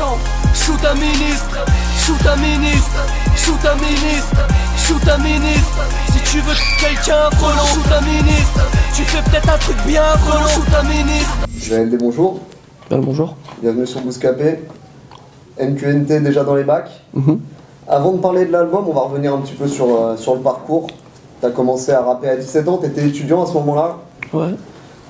chambre. Shoot un ministre, shoot un ministre, shoot un ministre, shoot un ministre. Si tu veux quelqu'un, frelon, shoot un ministre. Tu fais peut-être un truc bien, frelon, shoot un ministre. JLD, bonjour. Bonjour. Bienvenue sur Bouscapé. NQNT déjà dans les bacs. Avant de parler de l'album, on va revenir un petit peu sur le parcours. Tu as commencé à rapper à 17 ans, tu étais étudiant à ce moment-là. Ouais.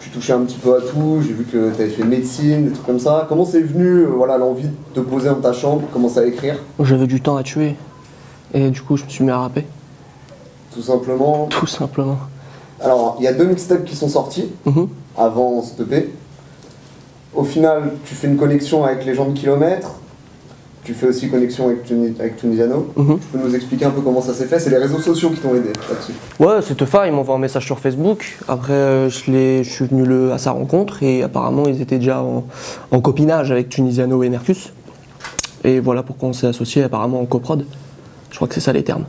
Tu touchais un petit peu à tout, j'ai vu que tu avais fait médecine, des trucs comme ça. Comment c'est venu voilà, l'envie de te poser dans ta chambre, commencer à écrire? J'avais du temps à tuer. Et du coup, je me suis mis à rapper. Tout simplement. Tout simplement. Alors, il y a 2 mixtapes qui sont sortis avant cet EP. Au final, tu fais une connexion avec les gens de Kilomètre. Tu fais aussi connexion avec Tunisiano. Tu peux nous expliquer un peu comment ça s'est fait? C'est les réseaux sociaux qui t'ont aidé là-dessus. Ouais, c'est Tefa, il m'envoie un message sur Facebook. Après, je suis venu à sa rencontre et apparemment, ils étaient déjà en copinage avec Tunisiano et Mercus. Et voilà pourquoi on s'est associés apparemment en coprod. Je crois que c'est ça les termes.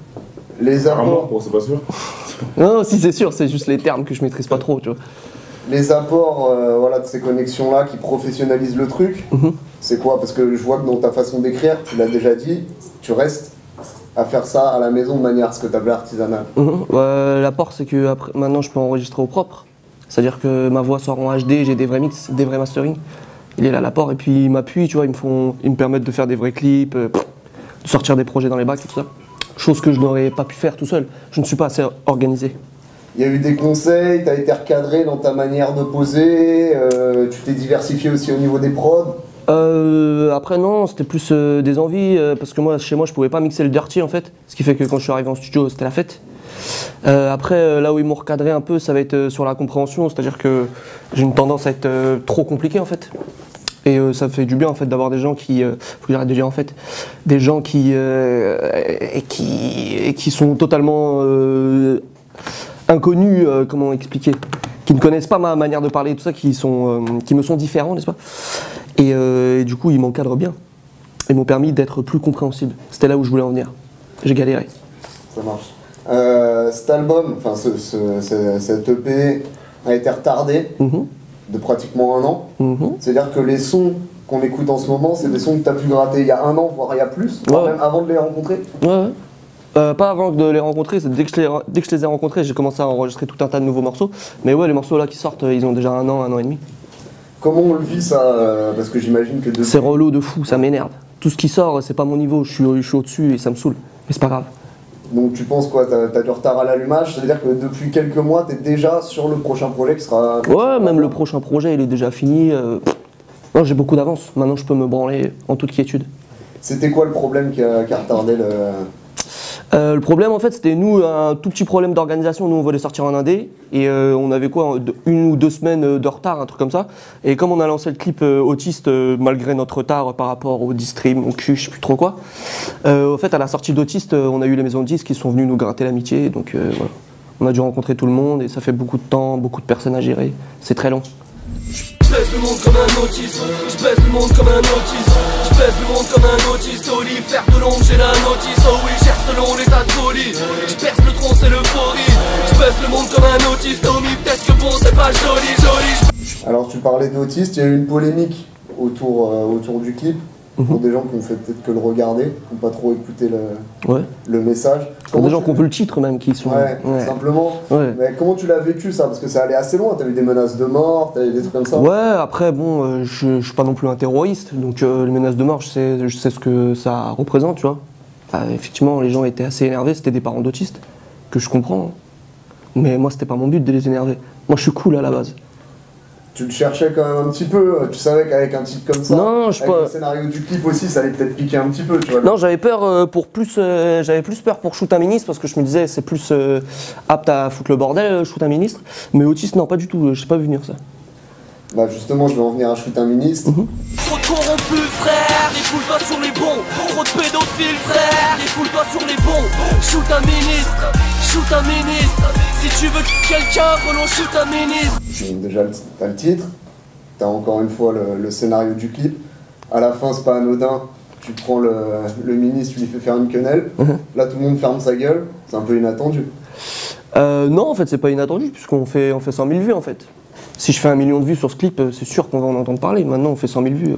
Les apports. Bon, c'est pas sûr. Non, si c'est sûr, c'est juste les termes que je maîtrise pas trop, tu vois. Les apports voilà, de ces connexions-là qui professionnalisent le truc, c'est quoi? Parce que je vois que dans ta façon d'écrire, tu l'as déjà dit, tu restes à faire ça à la maison de manière ce que tu appelais artisanale. L'apport, c'est que après, maintenant, je peux enregistrer au propre. C'est-à-dire que ma voix sort en HD, j'ai des vrais mix, des vrais mastering. Il est là l'apport et puis ils m'appuient, tu vois, ils me permettent de faire des vrais clips, de sortir des projets dans les bacs et tout ça. Chose que je n'aurais pas pu faire tout seul. Je ne suis pas assez organisé. Il y a eu des conseils, tu as été recadré dans ta manière de poser, tu t'es diversifié aussi au niveau des prods. Après non, c'était plus des envies, parce que moi, chez moi, je pouvais pas mixer le dirty en fait. Ce qui fait que quand je suis arrivé en studio, c'était la fête. Après, là où ils m'ont recadré un peu, ça va être sur la compréhension, c'est-à-dire que j'ai une tendance à être trop compliqué en fait. Et ça fait du bien en fait d'avoir des gens qui, faut que j'arrête de dire en fait, des gens qui sont totalement inconnus, comment expliquer, qui ne connaissent pas ma manière de parler et tout ça, qui me sont différents, n'est-ce pas? Et du coup, ils m'encadrent bien. Ils m'ont permis d'être plus compréhensible. C'était là où je voulais en venir. J'ai galéré. Ça marche. Cet album, enfin cet EP a été retardé de pratiquement 1 an. C'est-à-dire que les sons qu'on écoute en ce moment, c'est des sons que tu as pu gratter il y a 1 an, voire il y a plus, voire même avant de les rencontrer. Pas avant de les rencontrer, c'est dès que je les ai rencontrés, j'ai commencé à enregistrer tout un tas de nouveaux morceaux. Mais ouais, les morceaux là qui sortent, ils ont déjà 1 an et demi. Comment on le vit ça? Parce que j'imagine que C'est relou de fou, ça m'énerve. Tout ce qui sort, c'est pas mon niveau, je suis au-dessus et ça me saoule. Mais c'est pas grave. Donc tu penses quoi? T'as du retard à l'allumage? C'est-à-dire que depuis quelques mois, t'es déjà sur le prochain projet qui sera... Ouais, même le prochain projet, il est déjà fini. Non, j'ai beaucoup d'avance. Maintenant, je peux me branler en toute quiétude. C'était quoi le problème qui a retardé le... Le problème en fait c'était nous un tout petit problème d'organisation, nous on voulait sortir en indé et on avait quoi 1 ou 2 semaines de retard, un truc comme ça, et comme on a lancé le clip Autiste malgré notre retard par rapport au Distream, au cul, je sais plus trop quoi, au fait à la sortie d'Autiste on a eu les maisons de disques qui sont venues nous gratter l'amitié, donc voilà. On a dû rencontrer tout le monde et ça fait beaucoup de temps, beaucoup de personnes à gérer, c'est très long. Je baisse le monde comme un autiste, je baisse le monde comme un autiste, je baisse le monde comme un autiste, au lit, faire de l'ombre, j'ai la notice, oh oui, cherche selon l'état de folie, je perce le tronc, c'est l'euphorie, je baisse le monde comme un autiste, oh oui, peut-être que bon, c'est pas joli. Alors tu parlais d'autiste, il y a eu une polémique autour du clip, pour des gens qui ont fait peut-être que le regarder, qui n'ont pas trop écouté le message. Pour des gens qui ont vu le titre même, qui sont... Simplement. Mais comment tu l'as vécu ça? Parce que ça allait assez loin, t'as eu des menaces de mort, t'as eu des trucs comme ça. Ouais, après bon, je suis pas non plus un terroriste, donc les menaces de mort, je sais ce que ça représente, tu vois. Effectivement, les gens étaient assez énervés, c'était des parents d'autistes, que je comprends. Mais moi, c'était pas mon but de les énerver. Moi, je suis cool à la base. Tu le cherchais quand même un petit peu, tu savais qu'avec un titre comme ça, avec le scénario du clip aussi, ça allait peut-être piquer un petit peu, tu vois. Non, j'avais peur j'avais plus peur pour Shoot un ministre parce que je me disais c'est plus apte à foutre le bordel, Shoot un ministre. Mais Autiste, non, pas du tout, j'ai pas vu venir ça. Bah justement, je vais en venir à Shoot un ministre. Trop de corrompus, frère, défoule-toi sur les bons. Trop de pédophiles, frère, défoule-toi sur les bons. Shoot un ministre, shoot un ministre. Si tu veux quelqu'un, relance shoot un ministre. Déjà, t'as le titre, t'as encore une fois le scénario du clip. À la fin, c'est pas anodin, tu prends le ministre, tu lui fais faire une quenelle. Là, tout le monde ferme sa gueule, c'est un peu inattendu. Non, en fait, c'est pas inattendu, puisqu'on fait 100 000 vues, en fait. Si je fais 1 million de vues sur ce clip, c'est sûr qu'on va en entendre parler. Maintenant, on fait 100 000 vues.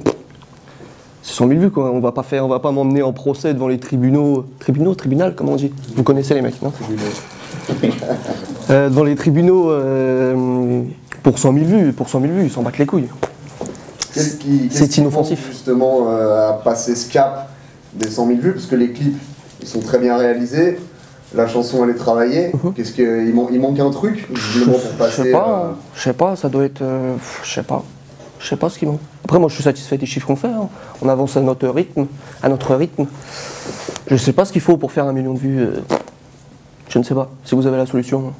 C'est 100 000 vues quoi, on va pas m'emmener en procès devant les tribunal, comment on dit? Vous connaissez les mecs, non? Devant les tribunaux pour 100 000 vues, ils s'en battent les couilles. C'est inoffensif. Justement à passer ce cap des 100 000 vues, parce que les clips, ils sont très bien réalisés, la chanson elle est travaillée, qu'est-ce qu'il manque un truc, visiblement pour passer... Je sais pas, ça doit être... je sais pas ce qui manque. Après moi je suis satisfait des chiffres qu'on fait, hein. On avance à notre rythme. Je sais pas ce qu'il faut pour faire 1 million de vues, je ne sais pas, si vous avez la solution.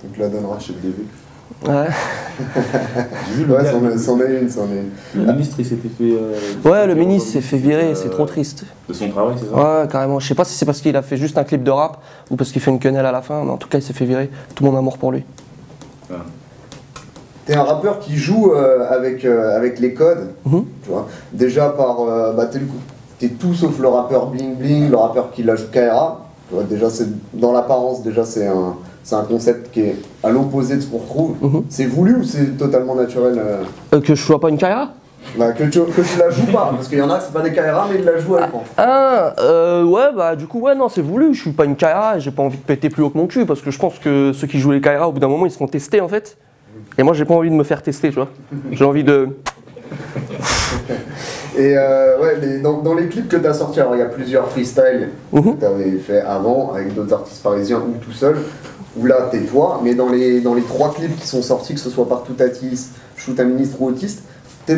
On te la donnera chez le début. Ouais. C'en est une. Le ministre il s'était fait... ouais, le ministre s'est fait virer, c'est trop triste. De son travail, c'est ça? Ouais, carrément. Je sais pas si c'est parce qu'il a fait juste un clip de rap ou parce qu'il fait une quenelle à la fin, mais en tout cas il s'est fait virer. Tout mon amour pour lui. Ah. T'es un rappeur qui joue avec les codes, tu vois. Déjà t'es tout sauf le rappeur bling bling, le rappeur qui la joue KRA. Tu vois, déjà dans l'apparence, c'est un concept qui est à l'opposé de ce qu'on retrouve. C'est voulu ou c'est totalement naturel Que je sois pas une KRA? Bah, que tu la joues pas, parce qu'il y en a c'est pas des KRA mais ils la jouent à l'écran. Ouais, bah du coup, ouais, non, c'est voulu. Je suis pas une KRA et j'ai pas envie de péter plus haut que mon cul parce que je pense que ceux qui jouent les KRA, au bout d'un moment, ils se font tester en fait. Et moi, j'ai pas envie de me faire tester, tu vois. J'ai envie de. Et ouais, dans les clips que tu as sortis, alors il y a plusieurs freestyles que tu avais fait avant avec d'autres artistes parisiens ou tout seul, où là t'es toi, mais dans les 3 clips qui sont sortis, que ce soit par Toutatis, Shoot un ministre ou Autiste, t'es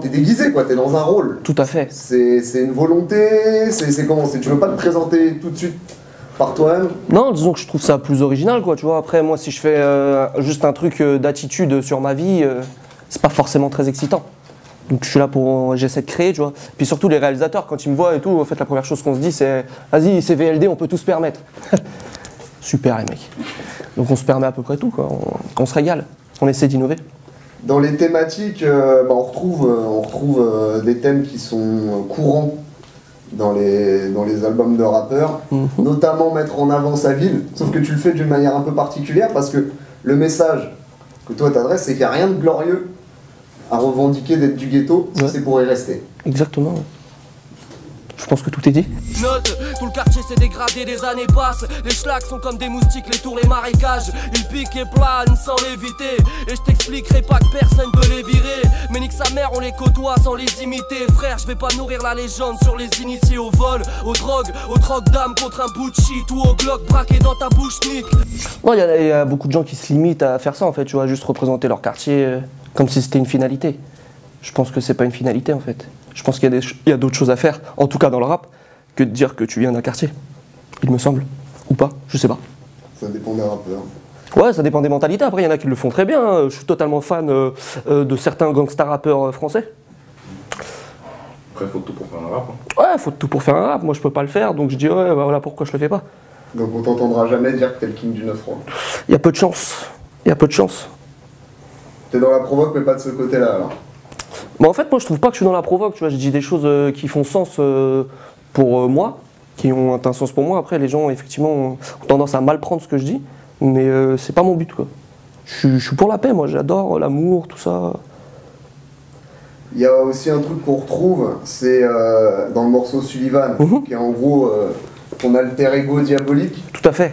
déguisé quoi, t'es dans un rôle. Tout à fait. C'est une volonté, c'est comment? Tu veux pas te présenter tout de suite par toi-même? Non, disons que je trouve ça plus original quoi, tu vois. Après, moi, si je fais juste un truc d'attitude sur ma vie, c'est pas forcément très excitant. Donc je suis là j'essaie de créer, tu vois. Puis surtout les réalisateurs, quand ils me voient et tout, en fait la première chose qu'on se dit c'est vas-y, c'est VLD, on peut tout se permettre. Super les mecs. Donc on se permet à peu près tout, quoi. On se régale, on essaie d'innover. Dans les thématiques, on retrouve des thèmes qui sont courants dans les albums de rappeurs, notamment mettre en avant sa ville, sauf que tu le fais d'une manière un peu particulière parce que le message que toi t'adresses, c'est qu'il n'y a rien de glorieux à revendiquer d'être du ghetto, c'est pour y rester. Exactement. Je pense que tout est dit. Note, tout le quartier s'est dégradé, des années passent. Les schlags sont comme des moustiques, les tours, les marécages. Ils piquent et planent sans l'éviter. Et je t'expliquerai pas que personne peut les virer. Mais nique sa mère, on les côtoie sans les imiter. Frère, je vais pas nourrir la légende sur les initiés au vol, aux drogues d'âme contre un bout de shit ou au Glock braqué dans ta bouche, nique. Non, il y a beaucoup de gens qui se limitent à faire ça en fait, tu vois, juste représenter leur quartier comme si c'était une finalité. Je pense que c'est pas une finalité en fait. Je pense qu'il y a d'autres choses à faire, en tout cas dans le rap, que de dire que tu viens d'un quartier. Il me semble. Ou pas, je sais pas. Ça dépend des rappeurs. Ouais, ça dépend des mentalités. Après, il y en a qui le font très bien. Je suis totalement fan de certains gangsta rappeurs français. Après, il faut tout pour faire un rap. Ouais, faut tout pour faire un rap. Moi, je peux pas le faire, donc je dis ouais, bah voilà pourquoi je le fais pas. Donc on t'entendra jamais dire que t'es le king du 9-3. Il y a peu de chance. Il y a peu de chance. T'es dans la provoque, mais pas de ce côté-là alors. Bah en fait, moi, je trouve pas que je suis dans la provoque. Tu vois, je dis des choses qui font sens pour moi, qui ont un sens pour moi. Après, les gens, effectivement, ont tendance à mal prendre ce que je dis, mais c'est pas mon but, quoi. Je suis pour la paix, moi. J'adore l'amour, tout ça. Il y a aussi un truc qu'on retrouve, c'est dans le morceau Sullivan, qui est en gros ton alter ego diabolique. Tout à fait.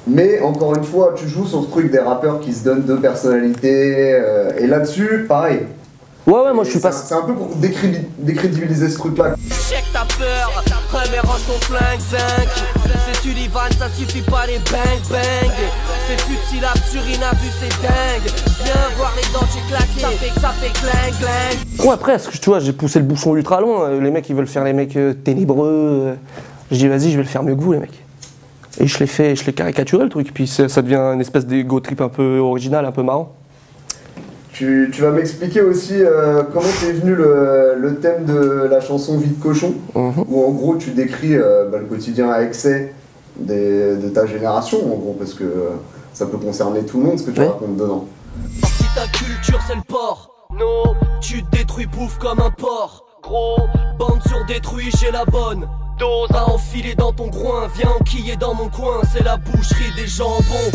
Mais encore une fois, tu joues sur ce truc des rappeurs qui se donnent 2 personnalités, et là-dessus, pareil. Ouais, moi je suis pas... C'est un peu pour décrédibiliser ce truc-là. Check ta peur, ouais mais range ton flingue, zinc. C'est Sullivan, ça suffit pas les bang bang. C'est futile, absurde, inabus, c'est dingue. Viens voir les dents, j'ai claqué, ça fait clang clang. Ouais, presque, tu vois, j'ai poussé le bouchon ultra loin. Les mecs, ils veulent faire les mecs ténébreux. Je dis, vas-y, je vais le faire mieux que vous, les mecs. Et je l'ai caricaturé le truc, puis ça devient une espèce d'ego trip un peu original, un peu marrant. Tu vas m'expliquer aussi comment t'es venu le thème de la chanson Vie de cochon, où en gros tu décris le quotidien à excès de ta génération, en gros, parce que ça peut concerner tout le monde ce que tu racontes dedans. Si ta culture c'est le porc, non, tu te détruis, bouffe comme un porc. Gros, bande sur détruit, j'ai la bonne dose à enfiler dans ton groin, viens enquiller dans mon coin, c'est la boucherie des jambons.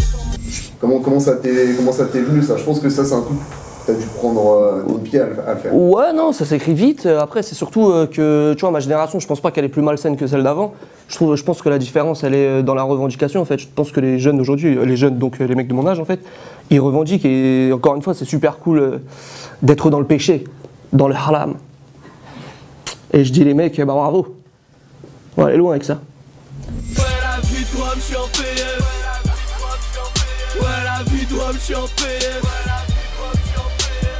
Comment ça t'est venu ça? Je pense que ça c'est un truc t'as dû prendre ton pied à le faire. Ouais, non, ça s'écrit vite. Après, c'est surtout que, tu vois, ma génération, je pense pas qu'elle est plus malsaine que celle d'avant. Je pense que la différence, elle est dans la revendication, en fait. Je pense que les jeunes d'aujourd'hui, les jeunes, donc les mecs de mon âge, en fait, ils revendiquent. Et encore une fois, c'est super cool d'être dans le péché, dans le haram. Et je dis, les mecs, bah bravo. On va aller loin avec ça. Ouais, la vie de moi, je suis en PF. Ouais, la vie de moi, je suis en PF.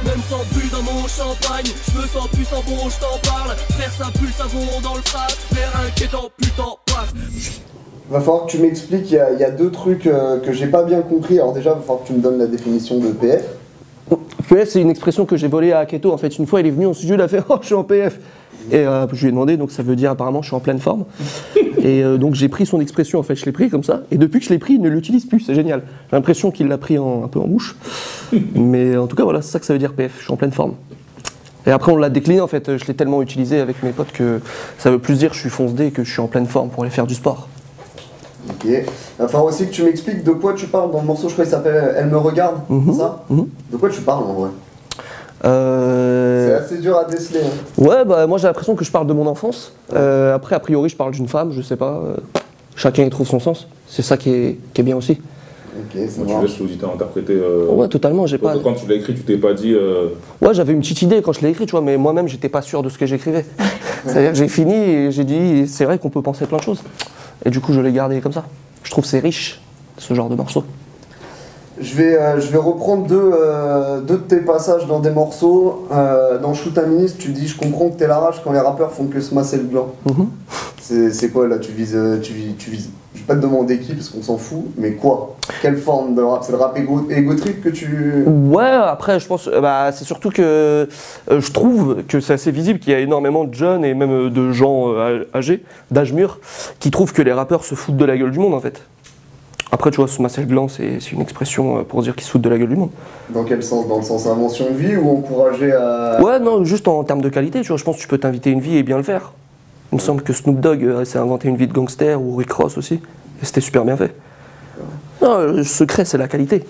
Même sans bulle dans mon champagne, je me sens plus en bon, je t'en parle. Frère, ça pue le savon dans le face. L'air inquiétant, putain, passe. Va falloir que tu m'expliques, il y a deux trucs que j'ai pas bien compris. Alors déjà, va falloir que tu me donnes la définition de PF. PF, c'est une expression que j'ai volée à Keto. En fait, une fois, il est venu en studio, il a fait « Oh, je suis en PF !» Et je lui ai demandé, donc ça veut dire apparemment je suis en pleine forme. Et donc j'ai pris son expression, en fait, je l'ai pris comme ça. Et depuis que je l'ai pris, il ne l'utilise plus, c'est génial. J'ai l'impression qu'il l'a pris un peu en bouche. Mais en tout cas, voilà, c'est ça que ça veut dire PF, je suis en pleine forme. Et après, on l'a décliné, en fait, je l'ai tellement utilisé avec mes potes que ça veut plus dire je suis fonce-dé que je suis en pleine forme pour aller faire du sport. Ok. Il va falloir aussi que tu m'expliques de quoi tu parles dans le morceau, je crois qu'il s'appelle Elle me regarde, c'est ça? De quoi tu parles en vrai? C'est assez dur à déceler. Hein. Ouais, bah moi j'ai l'impression que je parle de mon enfance. Après, a priori, je parle d'une femme, je sais pas. Chacun y trouve son sens. C'est ça qui est bien aussi. Ok, c'est Tu laisses l'auditeur interpréter. Ouais, totalement. J'ai pas. Quand tu l'as écrit, tu t'es pas dit. Ouais, j'avais une petite idée quand je l'ai écrit, tu vois, mais moi-même, j'étais pas sûr de ce que j'écrivais. C'est-à-dire que j'ai fini et j'ai dit, c'est vrai qu'on peut penser plein de choses. Et du coup, je l'ai gardé comme ça. Je trouve que c'est riche, ce genre de morceau. Je vais reprendre deux de tes passages dans des morceaux. Dans Shoot un ministre, tu dis « Je comprends que t'es la rage quand les rappeurs font que se masser le gland ». C'est quoi là? Tu vises. Je vais pas te demander qui parce qu'on s'en fout, mais quoi? Quelle forme de rap? C'est le rap égo trip que tu. Ouais, après, je pense. Bah, c'est surtout que je trouve que c'est assez visible qu'il y a énormément de jeunes et même de gens âgés, d'âge mûr, qui trouvent que les rappeurs se foutent de la gueule du monde en fait. Après, tu vois, se masser le gland, c'est une expression pour dire qu'ils se foutent de la gueule du monde. Dans quel sens? Dans le sens invention de vie ou encourager à. Ouais, non, juste en termes de qualité, tu vois, je pense que tu peux t'inviter une vie et bien le faire. Il me semble que Snoop Dogg s'est inventé une vie de gangster, ou Rick Ross aussi, et c'était super bien fait. Non, le secret, c'est la qualité.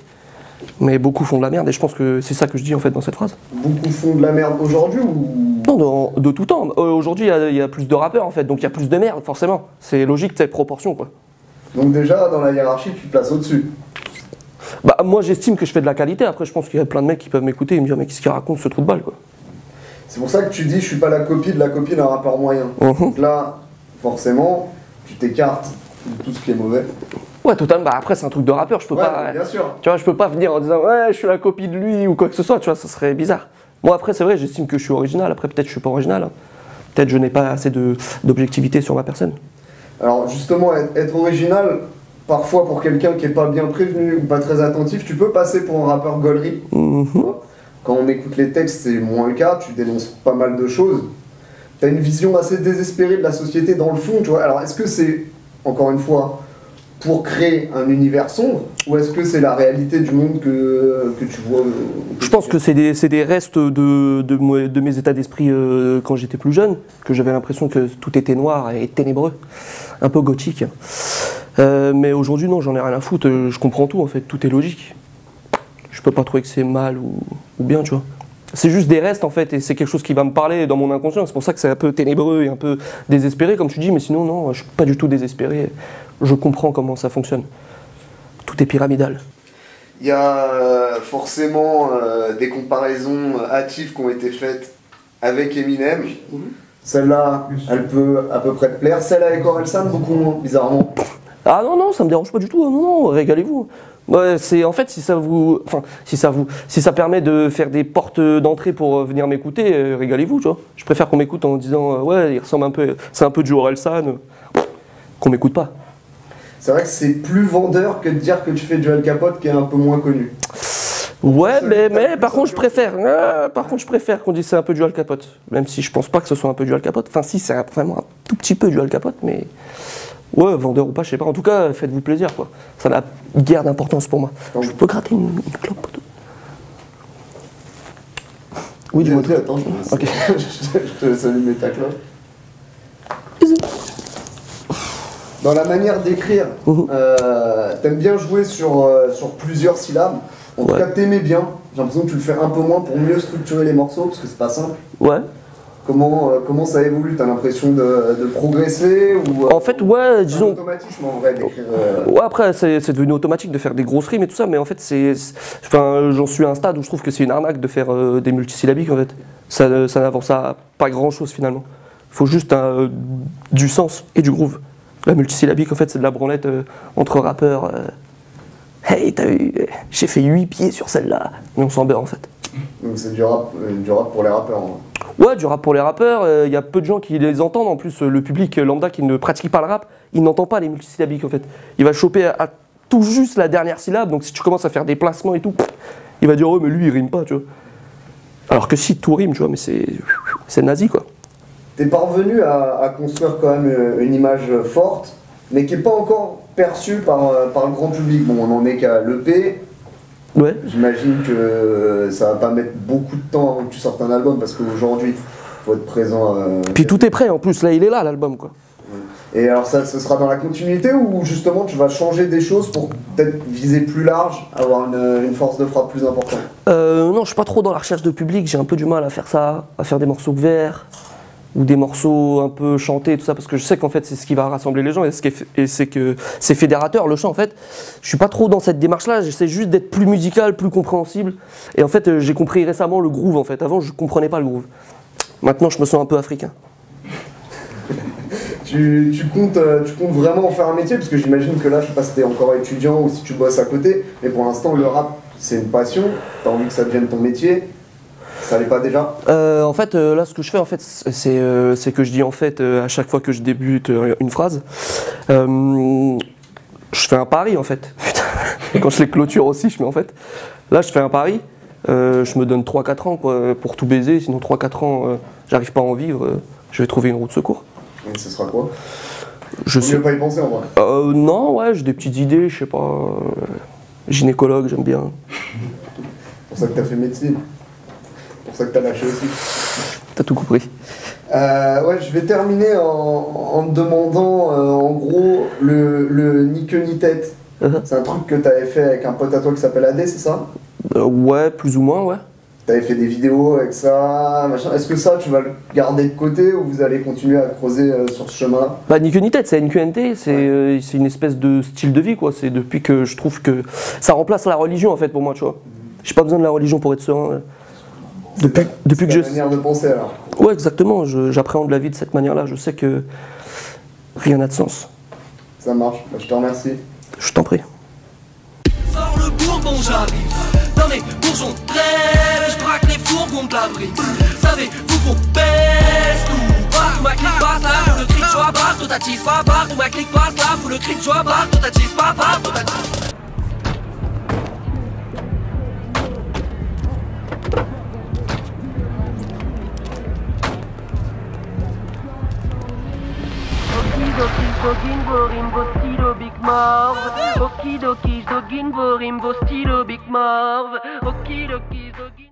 Mais beaucoup font de la merde, et je pense que c'est ça que je dis en fait dans cette phrase. Beaucoup font de la merde aujourd'hui ou. Non, de tout temps. Aujourd'hui, il y a plus de rappeurs en fait, donc il y a plus de merde, forcément. C'est logique, c'est proportion quoi. Donc déjà, dans la hiérarchie, tu te places au-dessus. Bah, moi, j'estime que je fais de la qualité. Après, je pense qu'il y a plein de mecs qui peuvent m'écouter et me dire, mais qu'est-ce qu'il raconte ce trou de balle, quoi. C'est pour ça que tu dis, je suis pas la copie de la copie d'un rappeur moyen. Donc là, forcément, tu t'écartes de tout ce qui est mauvais. Ouais, totalement. Bah, après, c'est un truc de rappeur. Je peux pas. Bien sûr. Tu vois, je peux pas venir en disant, ouais, je suis la copie de lui ou quoi que ce soit. Tu vois, ça serait bizarre. Moi, après, c'est vrai, j'estime que je suis original. Après, peut-être je suis pas original. Hein. Peut-être je n'ai pas assez d'objectivité sur ma personne. Alors, justement, être original. Parfois, pour quelqu'un qui est pas bien prévenu ou pas très attentif, tu peux passer pour un rappeur gaulerie. Quand on écoute les textes, c'est moins le cas, tu dénonces pas mal de choses. Tu as une vision assez désespérée de la société dans le fond, tu vois. Alors, est-ce que c'est, encore une fois, pour créer un univers sombre, ou est-ce que c'est la réalité du monde que tu vois Je pense que c'est des restes de mes états d'esprit quand j'étais plus jeune, que j'avais l'impression que tout était noir et ténébreux, un peu gothique. Mais aujourd'hui, non, j'en ai rien à foutre, je comprends tout en fait, tout est logique. Je peux pas trouver que c'est mal ou bien, tu vois. C'est juste des restes en fait, et c'est quelque chose qui va me parler dans mon inconscient. C'est pour ça que c'est un peu ténébreux et un peu désespéré, comme tu dis, mais sinon, non, je suis pas du tout désespéré. Je comprends comment ça fonctionne. Tout est pyramidal. Il y a forcément des comparaisons hâtives qui ont été faites avec Eminem. Celle-là, elle peut à peu près te plaire. Celle avec Orelsan, beaucoup moins, bizarrement. Ah non, non, ça me dérange pas du tout. Non, non, régalez-vous. Ouais, c'est en fait si ça permet de faire des portes d'entrée pour venir m'écouter, régalez-vous, tu vois. Je préfère qu'on m'écoute en disant ouais, il ressemble un peu, c'est un peu du Orelsan, qu'on m'écoute pas. C'est vrai que c'est plus vendeur que de dire que tu fais du Al Capote qui est un peu moins connu. Ouais, mais par contre je préfère qu'on dise c'est un peu du Al Capote, même si je pense pas que ce soit un peu du Al Capote. Enfin si, c'est vraiment un tout petit peu du Al Capote, mais ouais, vendeur ou pas, je sais pas. En tout cas, faites-vous plaisir, quoi. Ça n'a guère d'importance pour moi. Je peux gratter une clope. Oui, dis-moi tout. Attends, je te laisse allumer ta clope. Dans la manière d'écrire, t'aimes bien jouer sur plusieurs syllabes. En tout cas, t'aimais bien j'ai l'impression que tu le fais un peu moins pour mieux structurer les morceaux, parce que c'est pas simple. Ouais. Comment ça évolue? T'as l'impression de progresser ou En fait, ouais, disons. un automatisme en vrai d'écrire. Ouais, après, c'est devenu automatique de faire des grosses rimes et tout ça, mais en fait, enfin, j'en suis à un stade où je trouve que c'est une arnaque de faire des multisyllabiques, en fait. Ça n'avance à pas grand-chose, finalement. Il faut juste du sens et du groove. La multisyllabique, en fait, c'est de la branlette entre rappeurs. Hey, t'as vu, j'ai fait 8 pieds sur celle-là. Mais on s'en beurre, en fait. Donc c'est du rap pour les rappeurs. Hein. Ouais, du rap pour les rappeurs, il y a peu de gens qui les entendent. En plus, le public lambda qui ne pratique pas le rap, il n'entend pas les multisyllabiques en fait. Il va choper à tout juste la dernière syllabe, donc si tu commences à faire des placements et tout, il va dire oh mais lui il rime pas, tu vois. Alors que si, tout rime, tu vois, mais c'est nazi quoi. T'es parvenu à construire quand même une image forte, mais qui n'est pas encore perçue par le grand public. Bon, on en est qu'à l'EP. Ouais. J'imagine que ça va pas mettre beaucoup de temps avant que tu sortes un album parce qu'aujourd'hui, il faut être présent. Puis tout est prêt en plus, là il est là l'album quoi. Et alors ça, ce sera dans la continuité ou justement tu vas changer des choses pour peut-être viser plus large, avoir une force de frappe plus importante? Non, je suis pas trop dans la recherche de public, j'ai un peu du mal à faire ça, à faire des morceaux verts ou des morceaux un peu chantés et tout ça, parce que je sais qu'en fait c'est ce qui va rassembler les gens et c'est que c'est fédérateur le chant en fait. Je suis pas trop dans cette démarche là, j'essaie juste d'être plus musical, plus compréhensible et en fait j'ai compris récemment le groove en fait. Avant je comprenais pas le groove, maintenant je me sens un peu africain. Tu comptes vraiment en faire un métier? Parce que j'imagine que là, je sais pas si t'es encore étudiant ou si tu bosses à côté, mais pour l'instant le rap c'est une passion, t'as envie que ça devienne ton métier. Ça l'est pas déjà? En fait, là, ce que je fais, en fait, c'est que je dis en fait à chaque fois que je débute une phrase, je fais un pari en fait. Quand je les clôture aussi, je mets en fait. Là, je fais un pari. Je me donne 3-4 ans quoi, pour tout baiser. Sinon, 3-4 ans, j'arrive pas à en vivre. Je vais trouver une roue de secour. Et ce sera quoi? Je sais pas y penser en vrai. Non, ouais, j'ai des petites idées. Je sais pas. Gynécologue, j'aime bien. C'est pour ça que t'as fait médecine. C'est pour ça que t'as lâché aussi. T'as tout compris. Ouais, je vais terminer en te demandant en gros le ni queue ni tête. C'est un truc que t'avais fait avec un pote à toi qui s'appelle AD, c'est ça? Ouais, plus ou moins, ouais. T'avais fait des vidéos avec ça, machin. Est-ce que ça, tu vas le garder de côté ou vous allez continuer à creuser sur ce chemin-là? Bah, ni queue ni tête, c'est NQNT, c'est une espèce de style de vie, quoi. C'est depuis que je trouve que ça remplace la religion, en fait, pour moi, tu vois. J'ai pas besoin de la religion pour être serein. Depuis que je. C'est manière de penser alors. Ouais, exactement. J'appréhende la vie de cette manière-là. Je sais que rien n'a de sens. Ça marche. Bah, je te remercie. Je t'en prie. Sors le bourbon, j'arrive. Dans mes bourgeons rêves, je braque les fourgons de l'abri. Savez-vous qu'on baisse tout? Partout ma clique passe là, faut le cri de joie, partout ta tisse pas, partout ma clique passe là, faut le cri de joie, partout ta tisse pas, partout ta tisse. Dogin Borimbo stylo Big Marv. Okidoki Dogin Borimbo stylo Big Marv. Okidoki Dogin